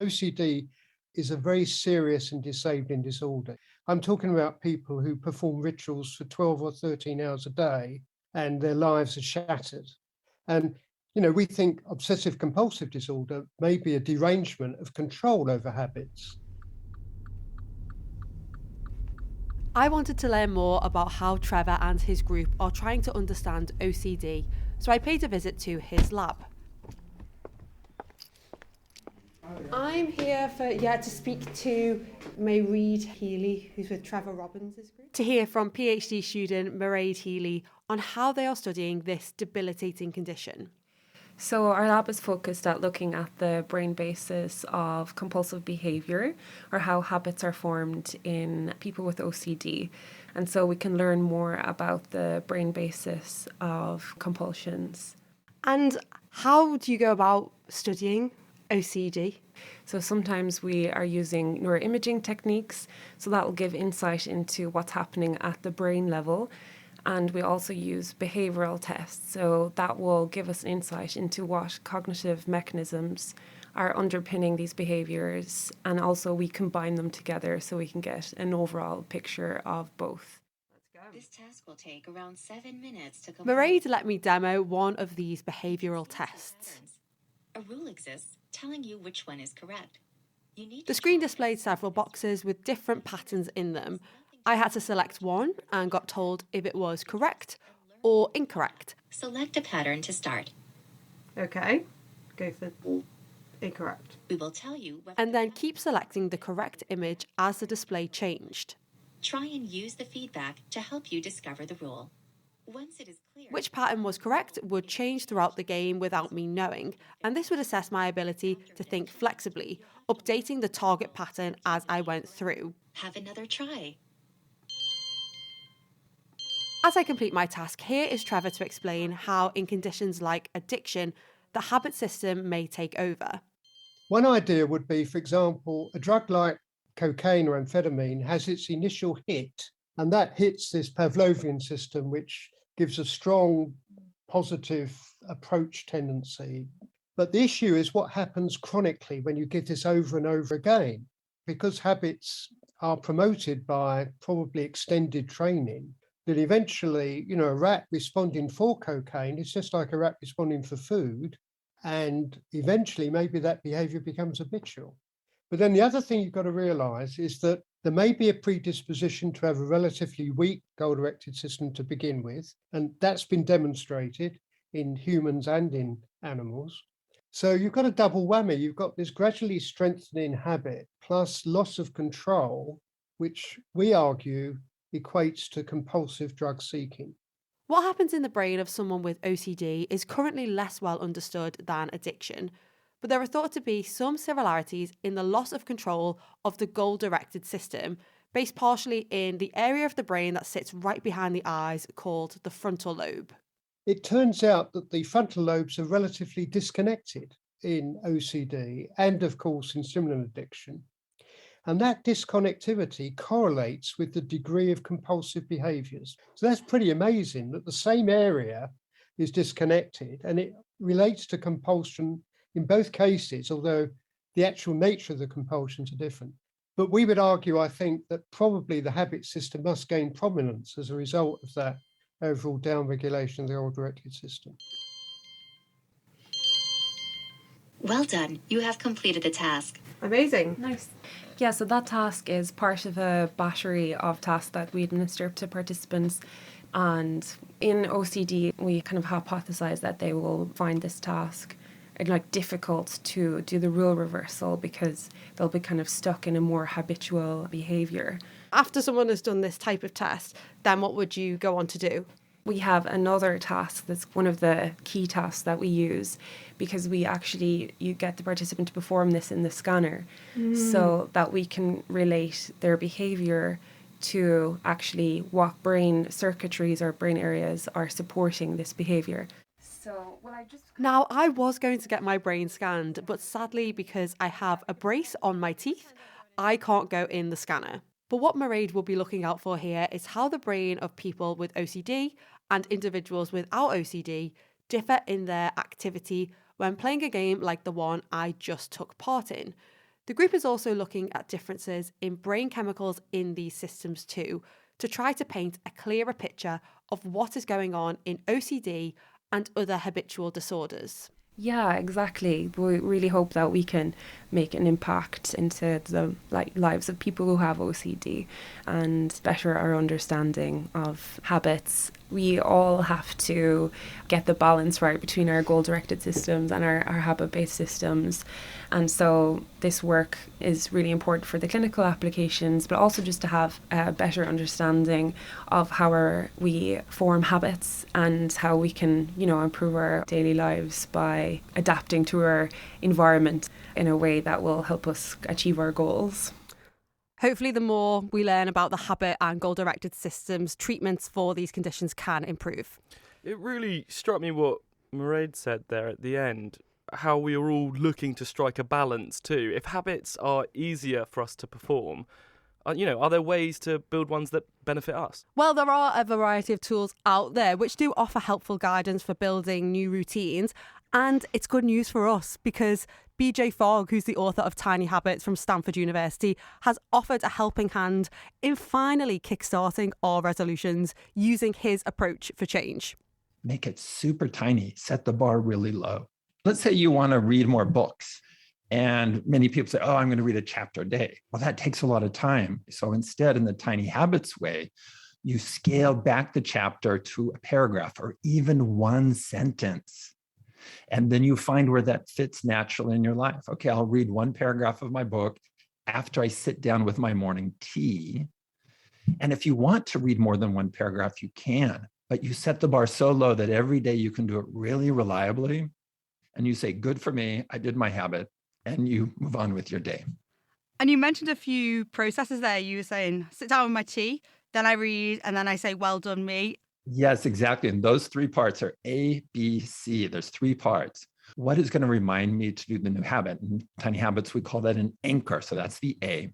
OCD is a very serious and disabling disorder. I'm talking about people who perform rituals for 12 or 13 hours a day and their lives are shattered. And, we think obsessive compulsive disorder may be a derangement of control over habits. I wanted to learn more about how Trevor and his group are trying to understand OCD, so I paid a visit to his lab. I'm here to speak to Mairead Healy, who's with Trevor Robbins' group, to hear from PhD student Mairead Healy on how they are studying this debilitating condition. So our lab is focused at looking at the brain basis of compulsive behaviour, or how habits are formed in people with OCD. And so we can learn more about the brain basis of compulsions. And how do you go about studying OCD? So sometimes we are using neuroimaging techniques, so that will give insight into what's happening at the brain level. And we also use behavioural tests, so that will give us insight into what cognitive mechanisms are underpinning these behaviours, and also we combine them together so we can get an overall picture of both. This task will take around 7 minutes to complete. Mairead let me demo one of these behavioural tests. A rule exists telling you which one is correct. You need The screen displayed several boxes with different patterns in them. I had to select one and got told if it was correct or incorrect. Select a pattern to start. Okay, go for incorrect. We will tell you whether And then keep selecting the correct image as the display changed. Try and use the feedback to help you discover the rule. Once it is clear, Which pattern was correct would change throughout the game without me knowing, and this would assess my ability to think flexibly, updating the target pattern as I went through. have another try. As I complete my task, here is Trevor to explain how, in conditions like addiction, the habit system may take over. One idea would be, for example, a drug like cocaine or amphetamine has its initial hit, and that hits this Pavlovian system, which gives a strong positive approach tendency. But the issue is what happens chronically when you give this over and over again. Because habits are promoted by probably extended training, that eventually, a rat responding for cocaine is just like a rat responding for food. And eventually, maybe that behavior becomes habitual. But then the other thing you've got to realize is that there may be a predisposition to have a relatively weak goal-directed system to begin with, and that's been demonstrated in humans and in animals. So you've got a double whammy. You've got this gradually strengthening habit plus loss of control, which we argue equates to compulsive drug seeking. What happens in the brain of someone with OCD is currently less well understood than addiction, but there are thought to be some similarities in the loss of control of the goal-directed system, based partially in the area of the brain that sits right behind the eyes called the frontal lobe. It turns out that the frontal lobes are relatively disconnected in OCD and, of course, in stimulant addiction. And that disconnectivity correlates with the degree of compulsive behaviors. So that's pretty amazing that the same area is disconnected and it relates to compulsion in both cases, although the actual nature of the compulsions are different. But we would argue, I think, that probably the habit system must gain prominence as a result of that overall downregulation of the goal-directed system. Well done. You have completed the task. Amazing. Nice. Yeah, so that task is part of a battery of tasks that we administer to participants. And in OCD, we kind of hypothesize that they will find this task difficult to do the rule reversal because they'll be kind of stuck in a more habitual behavior. After someone has done this type of test, then what would you go on to do? We have another task that's one of the key tasks that we use because you get the participant to perform this in the scanner so that we can relate their behavior to actually what brain circuitries or brain areas are supporting this behavior. Now, I was going to get my brain scanned, but sadly, because I have a brace on my teeth, I can't go in the scanner. But what Mairead will be looking out for here is how the brain of people with OCD and individuals without OCD differ in their activity when playing a game like the one I just took part in. The group is also looking at differences in brain chemicals in these systems too, to try to paint a clearer picture of what is going on in OCD and other habitual disorders. Yeah, exactly. We really hope that we can make an impact into the lives of people who have OCD and better our understanding of habits. We all have to get the balance right between our goal-directed systems and our habit-based systems. And so this work is really important for the clinical applications, but also just to have a better understanding of how we form habits and how we can, improve our daily lives by adapting to our environment in a way that will help us achieve our goals. Hopefully, the more we learn about the habit and goal-directed systems, treatments for these conditions can improve. It really struck me what Mairead said there at the end, how we are all looking to strike a balance too. If habits are easier for us to perform, are there ways to build ones that benefit us? Well, there are a variety of tools out there which do offer helpful guidance for building new routines. And it's good news for us because BJ Fogg, who's the author of Tiny Habits from Stanford University, has offered a helping hand in finally kickstarting our resolutions using his approach for change. Make it super tiny, set the bar really low. Let's say you want to read more books. And many people say, I'm going to read a chapter a day. Well, that takes a lot of time. So instead, in the Tiny Habits way, you scale back the chapter to a paragraph or even one sentence. And then you find where that fits naturally in your life. Okay, I'll read one paragraph of my book after I sit down with my morning tea. And if you want to read more than one paragraph, you can, but you set the bar so low that every day you can do it really reliably. And you say, good for me, I did my habit, and you move on with your day. And you mentioned a few processes there. You were saying, sit down with my tea, then I read, and then I say, well done, me. Yes, exactly. And those 3 parts are A, B, C. There's 3 parts. What is going to remind me to do the new habit? In Tiny Habits, we call that an anchor. So that's the A.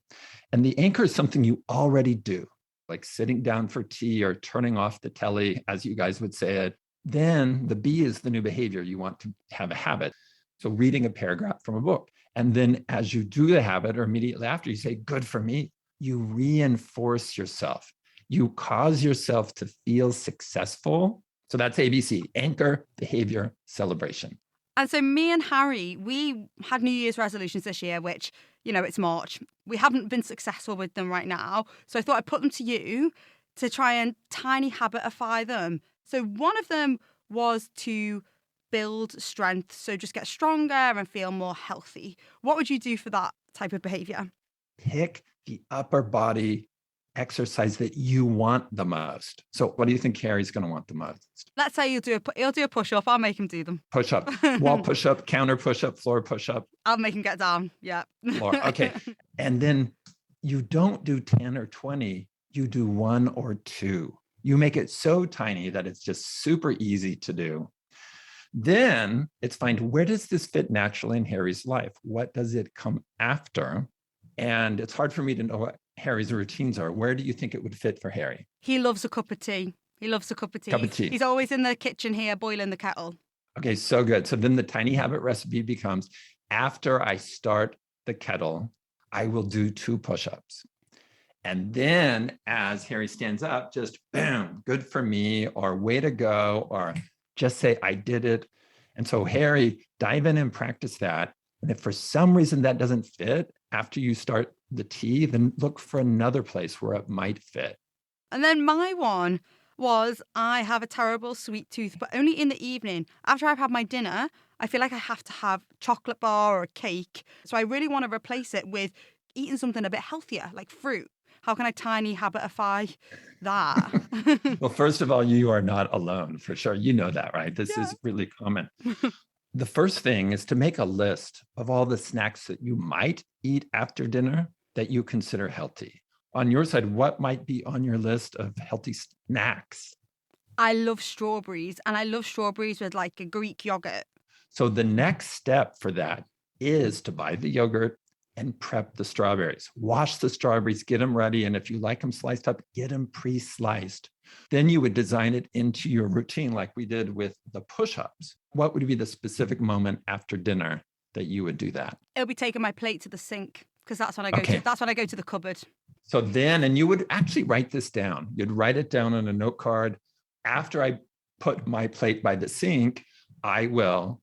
And the anchor is something you already do, like sitting down for tea or turning off the telly, as you guys would say it. Then the B is the new behavior. You want to have a habit. So reading a paragraph from a book. And then as you do the habit or immediately after, you say, good for me. You reinforce yourself. You cause yourself to feel successful. So that's ABC, anchor, behavior, celebration. And so me and Harry, we had New Year's resolutions this year, which, it's March. We haven't been successful with them right now. So I thought I'd put them to you to try and tiny habitify them. So one of them was to build strength. So just get stronger and feel more healthy. What would you do for that type of behavior? Pick the upper body exercise that you want the most. So what do you think Harry's going to want the most? Let's say he'll do a push-up. I'll make him do them. Push-up, wall push-up, counter push-up, floor push-up. I'll make him get down. Yeah. Floor. Okay. And then you don't do 10 or 20. You do 1 or 2. You make it so tiny that it's just super easy to do. Then it's find, where does this fit naturally in Harry's life? What does it come after? And it's hard for me to know what Harry's routines are. Where do you think it would fit for Harry? He loves a cup of tea. Cup of tea. He's always in the kitchen here boiling the kettle. Okay, so good. So then the tiny habit recipe becomes, after I start the kettle, I will do 2 push-ups. And then as Harry stands up, just boom, good for me, or way to go, or just say, I did it. And so Harry, dive in and practice that. And if for some reason that doesn't fit after you start the tea, then look for another place where it might fit. And then my one was, I have a terrible sweet tooth, but only in the evening. After I've had my dinner, I feel like I have to have a chocolate bar or a cake. So I really want to replace it with eating something a bit healthier, like fruit. How can I tiny habitify that? Well, first of all, you are not alone, for sure. You know that, right? This is really common. The first thing is to make a list of all the snacks that you might eat after dinner that you consider healthy. On your side, what might be on your list of healthy snacks? I love strawberries, and I love strawberries with like a Greek yogurt. So the next step for that is to buy the yogurt and prep the strawberries. Wash the strawberries, get them ready. And if you like them sliced up, get them pre-sliced. Then you would design it into your routine like we did with the push-ups. What would be the specific moment after dinner that you would do that? It'll be taking my plate to the sink, because that's when I go that's when I go to the cupboard. So then, and you would actually write this down. You'd write it down on a note card. After I put my plate by the sink, I will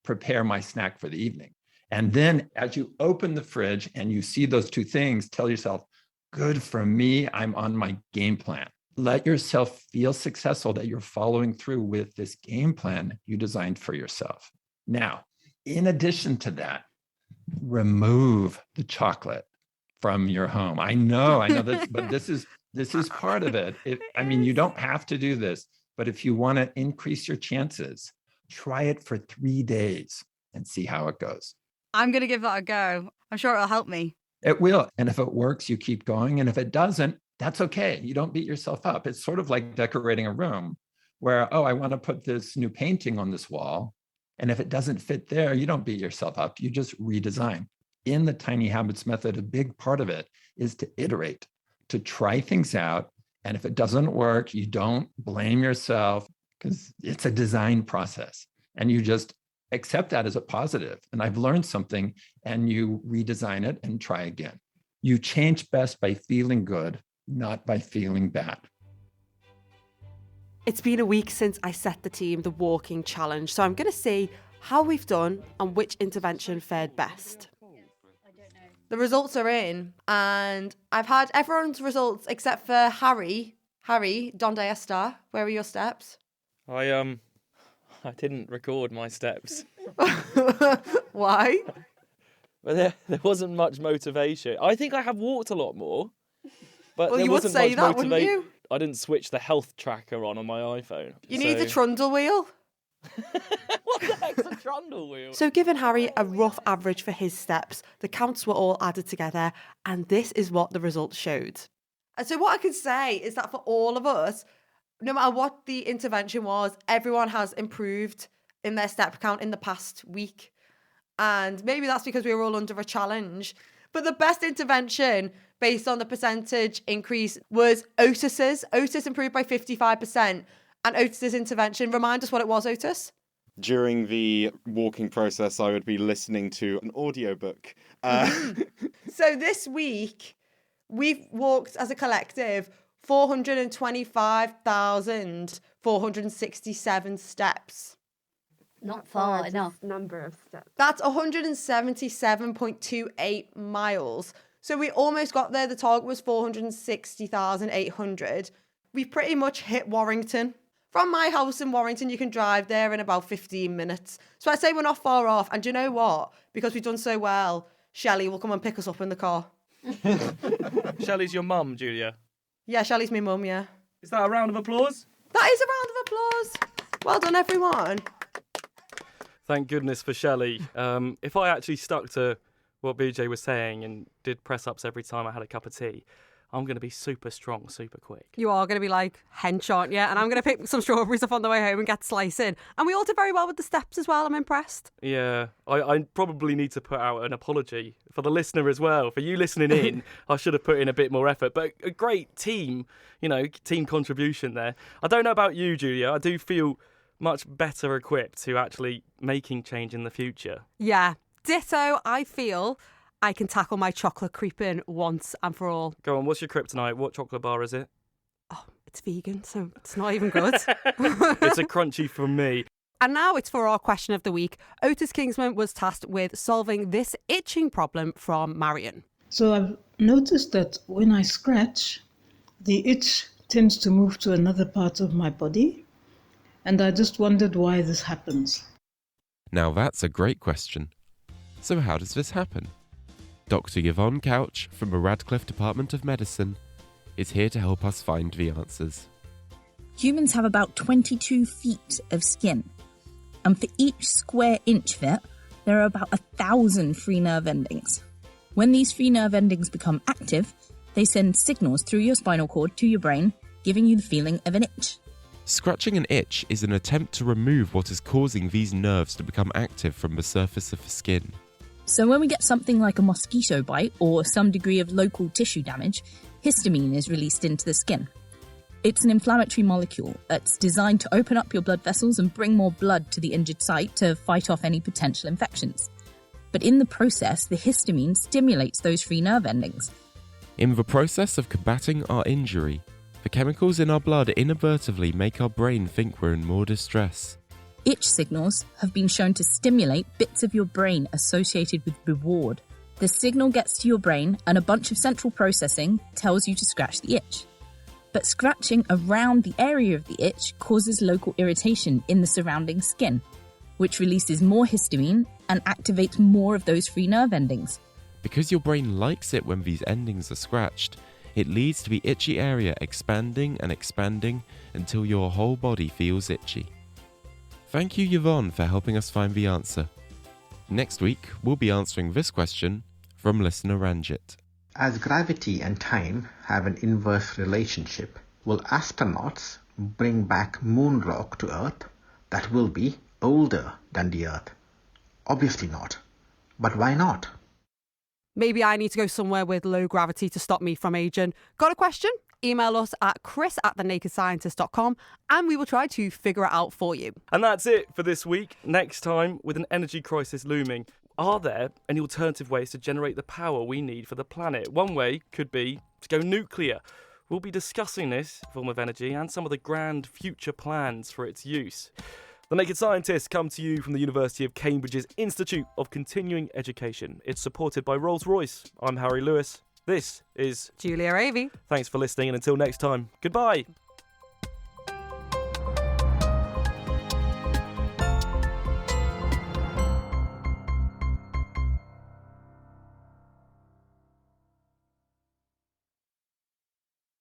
prepare my snack for the evening. And then as you open the fridge and you see those 2 things, tell yourself, good for me, I'm on my game plan. Let yourself feel successful that you're following through with this game plan you designed for yourself. Now, in addition to that, remove the chocolate from your home. I know that, but this is part of it. You don't have to do this, but if you want to increase your chances, try it for 3 days and see how it goes. I'm going to give that a go. I'm sure it'll help me. It will. And if it works, you keep going. And if it doesn't, that's okay. You don't beat yourself up. It's sort of like decorating a room where, I want to put this new painting on this wall. And if it doesn't fit there, you don't beat yourself up. You just redesign. In the Tiny Habits method, a big part of it is to iterate, to try things out. And if it doesn't work, you don't blame yourself, because it's a design process. And you just accept that as a positive. And I've learned something, and you redesign it and try again. You change best by feeling good, not by feeling bad. It's been a week since I set the team the walking challenge, so I'm going to see how we've done and which intervention fared best. The results are in, and I've had everyone's results except for Harry. Harry, donde está? Where are your steps? I didn't record my steps. Why? But there wasn't much motivation. I think I have walked a lot more. But Well, there you would wasn't say much that, wouldn't you? I didn't switch the health tracker on my iPhone. You need the trundle wheel. What the heck's a trundle wheel? So, given Harry a rough average for his steps, the counts were all added together, and this is what the results showed. And so, what I can say is that for all of us, no matter what the intervention was, everyone has improved in their step count in the past week. And maybe that's because we were all under a challenge. But the best intervention based on the percentage increase was Otis's. Otis improved by 55%. And Otis's intervention, remind us what it was, Otis? During the walking process, I would be listening to an audiobook. So this week, we've walked as a collective 425,467 steps. Not far enough. Number of steps. That's 177.28 miles. So we almost got there. The target was 460,800. We pretty much hit Warrington. From my house in Warrington, you can drive there in about 15 minutes. So I'd say we're not far off. And do you know what? Because we've done so well, Shelley will come and pick us up in the car. Shelley's your mum, Julia. Yeah, Shelley's my mum, yeah. Is that a round of applause? That is a round of applause. Well done, everyone. Thank goodness for Shelley. If I actually stuck to what BJ was saying and did press-ups every time I had a cup of tea, I'm going to be super strong, super quick. You are going to be like hench, aren't you? And I'm going to pick some strawberries up on the way home and get slicing. And we all did very well with the steps as well. I'm impressed. Yeah, I probably need to put out an apology for the listener as well. For you listening in, I should have put in a bit more effort. But a great team, team contribution there. I don't know about you, Julia. I do feel much better equipped to actually making change in the future. Yeah, ditto. I feel I can tackle my chocolate creeping once and for all. Go on, what's your kryptonite? What chocolate bar is it? Oh, it's vegan, so it's not even good. It's a crunchy from me. And now it's for our question of the week. Otis Kingsman was tasked with solving this itching problem from Marion. So I've noticed that when I scratch, the itch tends to move to another part of my body. And I just wondered why this happens. Now that's a great question. So how does this happen? Dr. Yvonne Couch from the Radcliffe Department of Medicine is here to help us find the answers. Humans have about 22 feet of skin, and for each square inch of it, there are about 1,000 free nerve endings. When these free nerve endings become active, they send signals through your spinal cord to your brain, giving you the feeling of an itch. Scratching an itch is an attempt to remove what is causing these nerves to become active from the surface of the skin. So when we get something like a mosquito bite or some degree of local tissue damage, histamine is released into the skin. It's an inflammatory molecule that's designed to open up your blood vessels and bring more blood to the injured site to fight off any potential infections. But in the process, the histamine stimulates those free nerve endings. In the process of combating our injury, the chemicals in our blood inadvertently make our brain think we're in more distress. Itch signals have been shown to stimulate bits of your brain associated with reward. The signal gets to your brain and a bunch of central processing tells you to scratch the itch. But scratching around the area of the itch causes local irritation in the surrounding skin, which releases more histamine and activates more of those free nerve endings. Because your brain likes it when these endings are scratched, it leads to the itchy area expanding and expanding until your whole body feels itchy. Thank you, Yvonne, for helping us find the answer. Next week, we'll be answering this question from listener Ranjit. As gravity and time have an inverse relationship, will astronauts bring back moon rock to Earth that will be older than the Earth? Obviously not. But why not? Maybe I need to go somewhere with low gravity to stop me from aging. Got a question? Email us at chris@thenakedscientist.com and we will try to figure it out for you. And that's it for this week. Next time, with an energy crisis looming, are there any alternative ways to generate the power we need for the planet? One way could be to go nuclear. We'll be discussing this form of energy and some of the grand future plans for its use. The Naked Scientists come to you from the University of Cambridge's Institute of Continuing Education. It's supported by Rolls-Royce. I'm Harry Lewis. This is Julia Avey. Thanks for listening, and until next time, goodbye.